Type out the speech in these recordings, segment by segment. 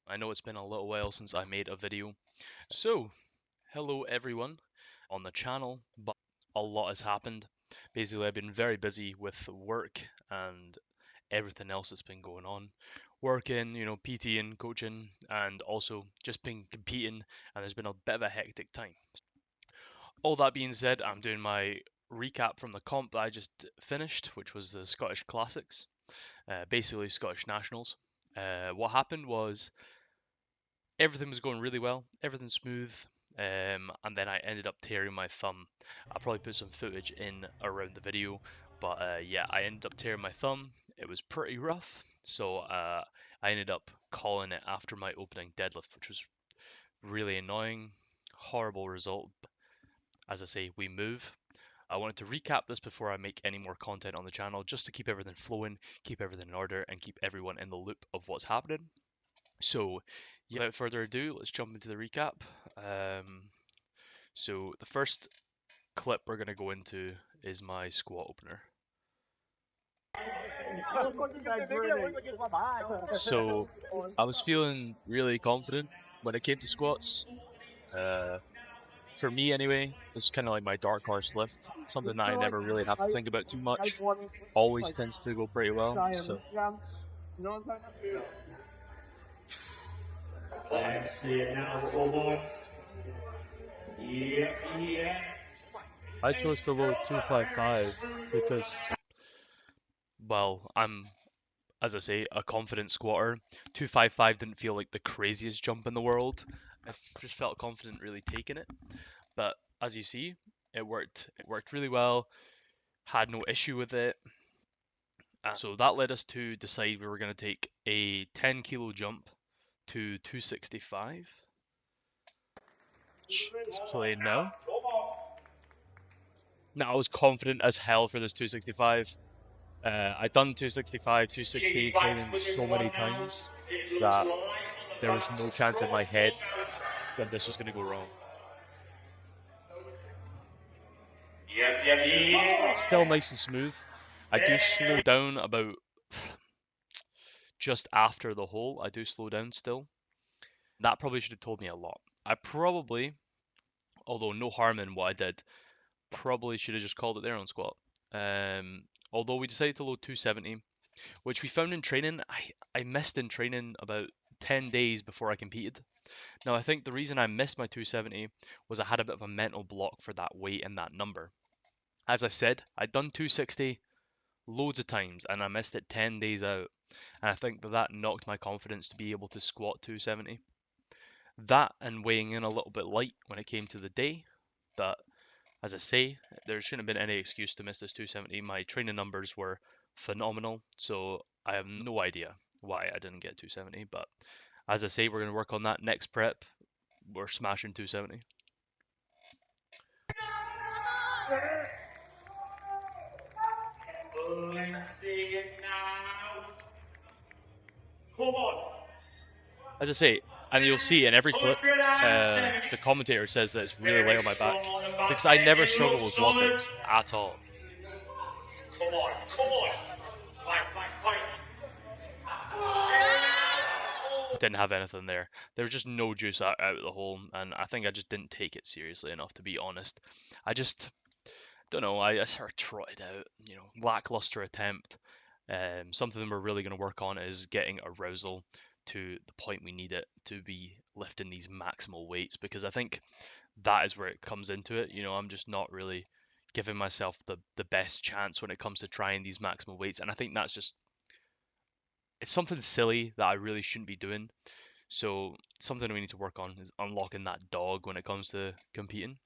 I know it's been a little while since I made a video. So, hello everyone on the channel, but a lot has happened. Basically, I've been very busy with work and everything else that's been going on. Working, PT and coaching, and also just been competing, and there's been a bit of a hectic time. All that being said, I'm doing my recap from the comp that I just finished, which was the Scottish Classics, basically Scottish Nationals. What happened was everything was going really well, everything smooth, and then I ended up tearing my thumb. I'll probably put some footage in around the video, but yeah, I ended up tearing my thumb. It was pretty rough, so I ended up calling it after my opening deadlift, which was really annoying. Horrible result. As I say, we move. I wanted to recap this before I make any more content on the channel, just to keep everything flowing, keep everything in order, and keep everyone in the loop of what's happening. So, yeah, without further ado, let's jump into the recap. So the first clip we're going to go into is my squat opener. So I was feeling really confident when it came to squats. For me anyway, it's kind of like my dark horse lift, something that I never really have to think about too much. Always tends to go pretty well. So Let's see it now, Omar. Yeah. I chose to load 255 because, well, I'm, as I say, a confident squatter. 255 didn't feel like the craziest jump in the world. I just felt confident really taking it. But as you see, it worked. It worked really well. Had no issue with it. So that led us to decide we were going to take a 10 kilo jump to 265. It's playing now. Now I was confident as hell for this 265. I'd done 265, 260 training so many times that there was no chance in my head that this was going to go wrong. Still nice and smooth. I do slow down about just after the hole. I do slow down still. That probably should have told me a lot. I probably, although no harm in what I did, probably should have just called it there on squat. Although we decided to load 270, which we found in training, I missed in training about 10 days before I competed. Now, I think the reason I missed my 270 was I had a bit of a mental block for that weight and that number. As I said, I'd done 260 loads of times and I missed it 10 days out. And I think that knocked my confidence to be able to squat 270. That and weighing in a little bit light when it came to the day. But as I say, there shouldn't have been any excuse to miss this 270. My training numbers were phenomenal, so I have no idea why I didn't get 270. But as I say, we're going to work on that next prep. We're smashing 270. Let's see it now. Come on. As I say, and you'll see in every clip, the commentator says that it's really light on my back because I never struggle with walkouts at all. Come on. Fight. Didn't have anything there. There was just no juice out of the hole, and I think I just didn't take it seriously enough, to be honest. I just don't know. I sort of trotted out, lackluster attempt. Something we're really going to work on is getting arousal to the point we need it to be lifting these maximal weights, because I think that is where it comes into it. I'm just not really giving myself the best chance when it comes to trying these maximal weights, and I think that's just it's something silly that I really shouldn't be doing. So something we need to work on is unlocking that dog when it comes to competing.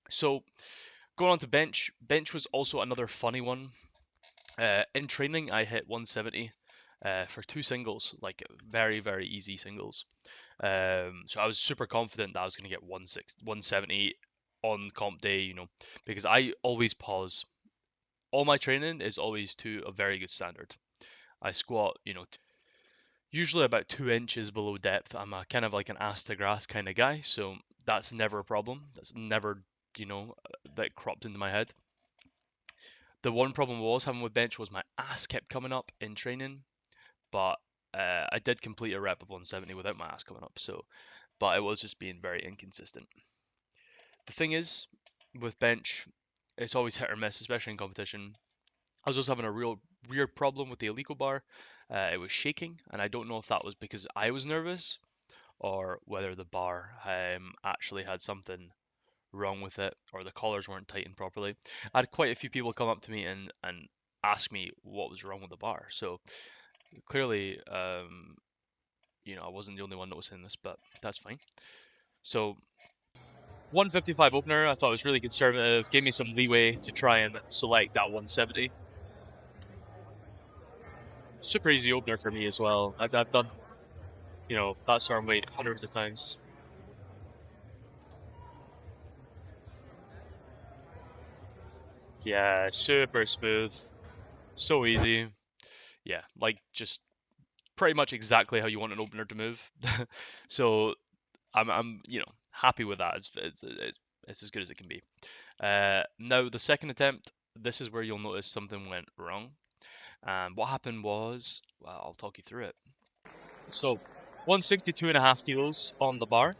So going on to bench. Bench was also another funny one. In training, I hit 170 for two singles, like very, very easy singles. So I was super confident that I was going to get 170 on comp day, because I always pause. All my training is always to a very good standard. I squat, usually about 2 inches below depth. I'm a kind of like an ass to grass kind of guy, so that's never a problem. That's never, that cropped into my head. The one problem I was having with bench was my ass kept coming up in training, but I did complete a rep of 170 without my ass coming up, so but I was just being very inconsistent. The thing is, with bench, it's always hit or miss, especially in competition. I was also having a real weird problem with the illegal bar. It was shaking, and I don't know if that was because I was nervous or whether the bar actually had something wrong with it or the collars weren't tightened properly. I had quite a few people come up to me and ask me what was wrong with the bar. So clearly, I wasn't the only one noticing this, but that's fine. So 155 opener, I thought was really conservative, gave me some leeway to try and select that 170. Super easy opener for me as well. I've done, that sort of weight hundreds of times. Yeah, super smooth, so easy. Yeah, like just pretty much exactly how you want an opener to move. So I'm happy with that. It's as good as it can be. Now the second attempt, this is where you'll notice something went wrong. And what happened was, well, I'll talk you through it. So 162.5 kilos on the bar,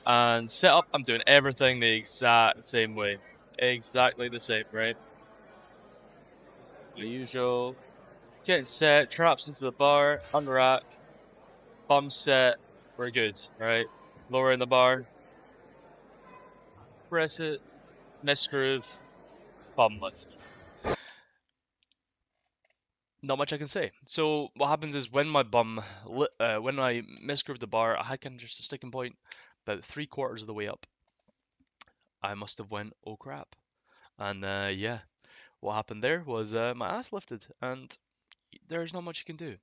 and set up, I'm doing everything the exact same way. Exactly the same, right? The usual. Getting set, traps into the bar, unrack, bum set, we're good, right? Lower in the bar, press it, miss groove, bum lift. Not much I can say. So what happens is when my when I misgrooved the bar, I had kind of just a sticking point. About 3/4 of the way up, I must have went, oh crap. And yeah, what happened there was my ass lifted, and there's not much you can do.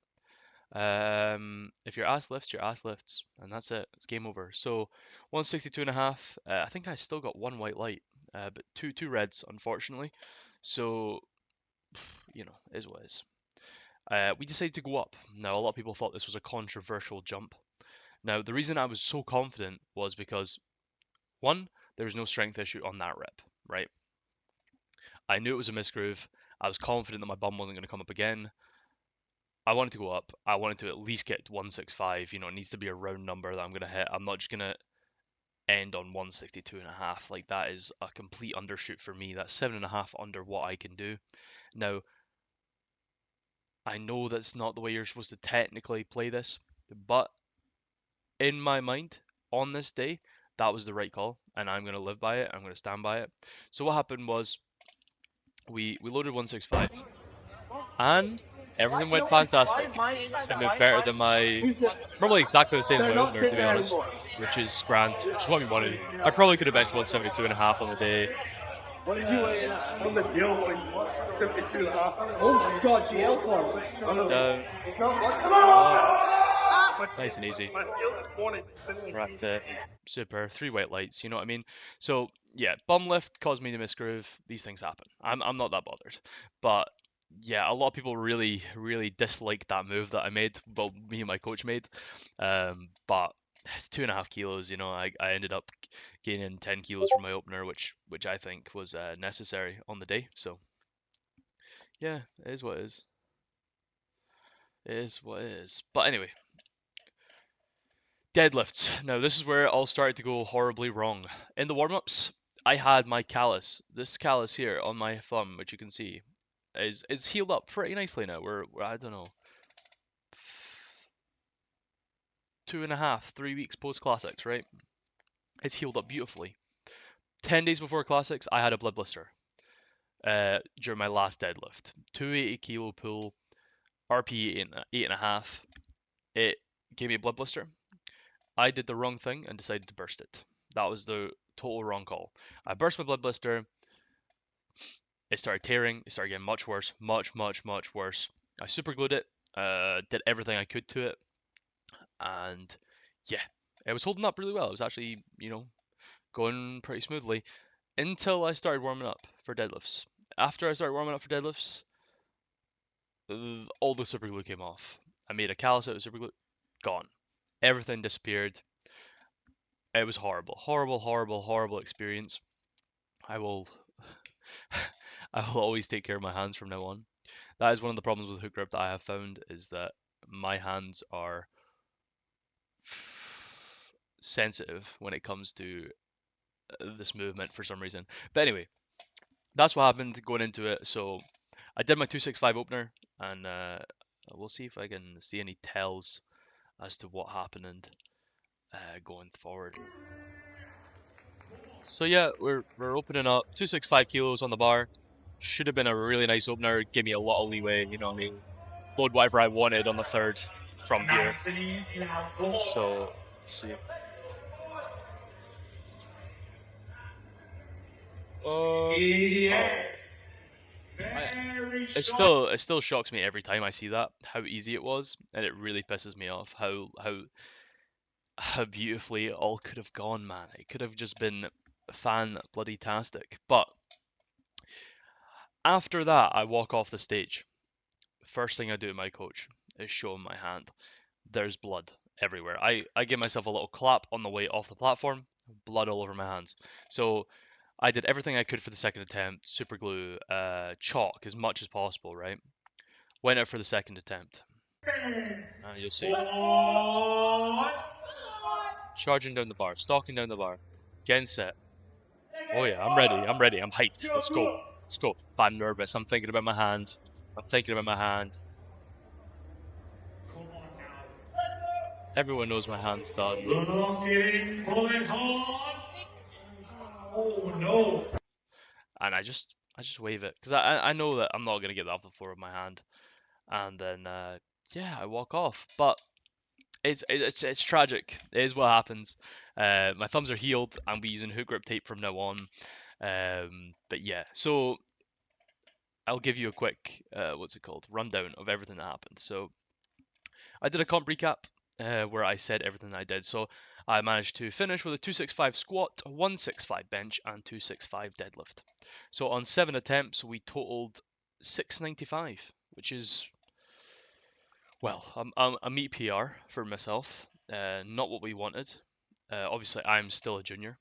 If your ass lifts, and that's it. It's game over. So 162.5. I think I still got one white light, but two reds, unfortunately. So is what is. We decided to go up. Now a lot of people thought this was a controversial jump. Now the reason I was so confident was because one, there was no strength issue on that rep, right? I knew it was a misgroove. I was confident that my bum wasn't going to come up again. I wanted to go up. I wanted to at least get 165. It needs to be a round number that I'm going to hit. I'm not just going to end on 162.5. Like, that is a complete undershoot for me. That's 7.5 under what I can do. Now, I know that's not the way you're supposed to technically play this, but in my mind, on this day, that was the right call, and I'm going to live by it. I'm going to stand by it. So what happened was we loaded 165, and everything went fantastic. It moved better than probably exactly the same as my opener, to be honest, which is grand, which is what we wanted. I probably could have benched 172.5 on the day. What did you weigh in at? On the deal point, 52.5. Oh my god, GL point. Down, Come up, on! nice and easy. My deal this morning. Racked it, super, 3 white lights, you know what I mean? So yeah, bum lift caused me to misgroove. These things happen. I'm not that bothered, but yeah, a lot of people really really disliked that move that I made. Well, me and my coach made, but it's 2.5 kilos. I ended up gaining 10 kilos from my opener, which I think was necessary on the day. So yeah, it is what it is. It is what it is. But anyway, deadlifts. Now, this is where it all started to go horribly wrong. In the warm-ups, I had my callus. This callus here on my thumb, which you can see, is healed up pretty nicely now. We're I don't know, 2.5, 3 weeks post classics, right? It's healed up beautifully. 10 days before classics, I had a blood blister. During my last deadlift, 280 kilo pull, RP 8.5. It gave me a blood blister. I did the wrong thing and decided to burst it. That was the total wrong call. I burst my blood blister. It started tearing. It started getting much worse, much, much, much worse. I super glued it. Did everything I could to it, and yeah, it was holding up really well. It was actually, going pretty smoothly until I started warming up for deadlifts. After I started warming up for deadlifts, all the super glue came off. I made a callus out of super glue, gone. Everything disappeared. It was horrible, horrible, horrible, horrible experience. I will, I will always take care of my hands from now on. That is one of the problems with hook grip that I have found, is that my hands are sensitive when it comes to this movement for some reason. But anyway, that's what happened going into it. So I did my 265 opener, and we'll see if I can see any tells as to what happened going forward. So yeah, we're opening up 265 kilos on the bar. Should have been a really nice opener. Give me a lot of leeway. You know what I mean? Load whatever I wanted on the third from here. So see. Yes. I, Very it still shocks me every time I see that how easy it was, and it really pisses me off how beautifully it all could have gone, man. It could have just been fan bloody tastic. But after that, I walk off the stage. First thing I do to my coach is show him my hand. There's blood everywhere. I give myself a little clap on the way off the platform, blood all over my hands. So I did everything I could for the second attempt, super glue, chalk as much as possible, right? Went out for the second attempt. You'll see. Charging down the bar, stalking down the bar, getting set. Oh yeah, I'm ready. I'm ready. I'm hyped. Let's go. Let's go. But I'm nervous. I'm thinking about my hand. I'm thinking about my hand. Everyone knows my hand's done. Oh no. And I just wave it because I know that I'm not gonna get that off the floor with my hand. And then yeah, I walk off. But it's tragic. It is what happens. My thumbs are healed. I'll be using hook grip tape from now on. But yeah, so I'll give you a quick what's it called rundown of everything that happened. So I did a comp recap where I said everything that I did. So I managed to finish with a 265 squat, 165 bench, and 265 deadlift. So on 7 attempts, we totaled 695, which is, well, a meat PR for myself. Not what we wanted. Obviously, I'm still a junior,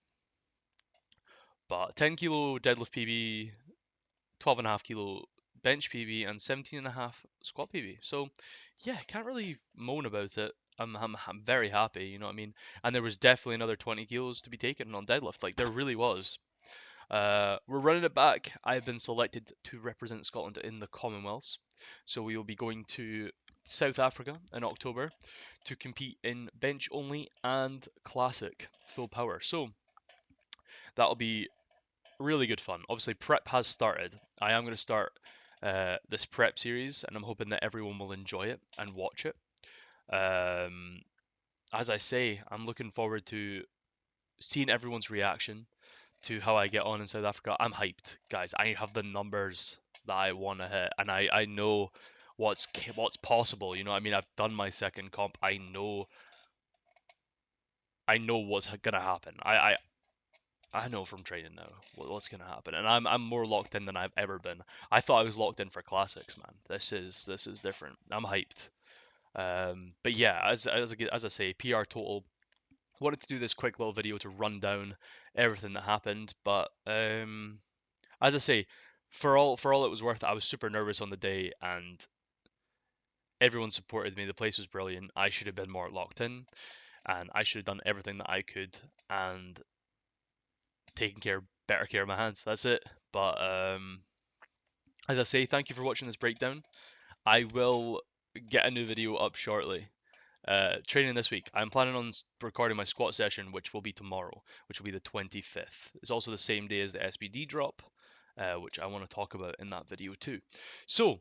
but 10 kilo deadlift PB, 12.5 kilo bench PB, and 17.5 squat PB. So, yeah, can't really moan about it. I'm very happy, you know what I mean? And there was definitely another 20 kilos to be taken on deadlift. Like, there really was. We're running it back. I've been selected to represent Scotland in the Commonwealths. So we will be going to South Africa in October to compete in bench only and classic full power. So that'll be really good fun. Obviously, prep has started. I am going to start this prep series, and I'm hoping that everyone will enjoy it and watch it. Um, as I say, I'm looking forward to seeing everyone's reaction to how I get on in South Africa. I'm hyped, guys. I have the numbers that I want to hit, and I know what's possible. You know, what I mean, I've done my second comp. I know what's gonna happen. I know from training now what's gonna happen, and I'm more locked in than I've ever been. I thought I was locked in for classics, man. This is different. I'm hyped. But yeah, as I say, PR total. Wanted to do this quick little video to run down everything that happened, but as I say, for all it was worth, I was super nervous on the day, and everyone supported me. The place was brilliant. I should have been more locked in, and I should have done everything that I could and taken better care of my hands. That's it. But as I say, thank you for watching this breakdown. I will get a new video up shortly. Training this week. I'm planning on recording my squat session, which will be tomorrow, which will be the 25th. It's also the same day as the SBD drop, which I want to talk about in that video too. So,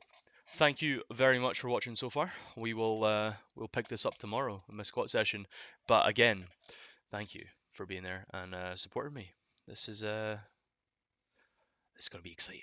thank you very much for watching so far. We'll pick this up tomorrow in my squat session. But again, thank you for being there and supporting me. This is it's gonna be exciting.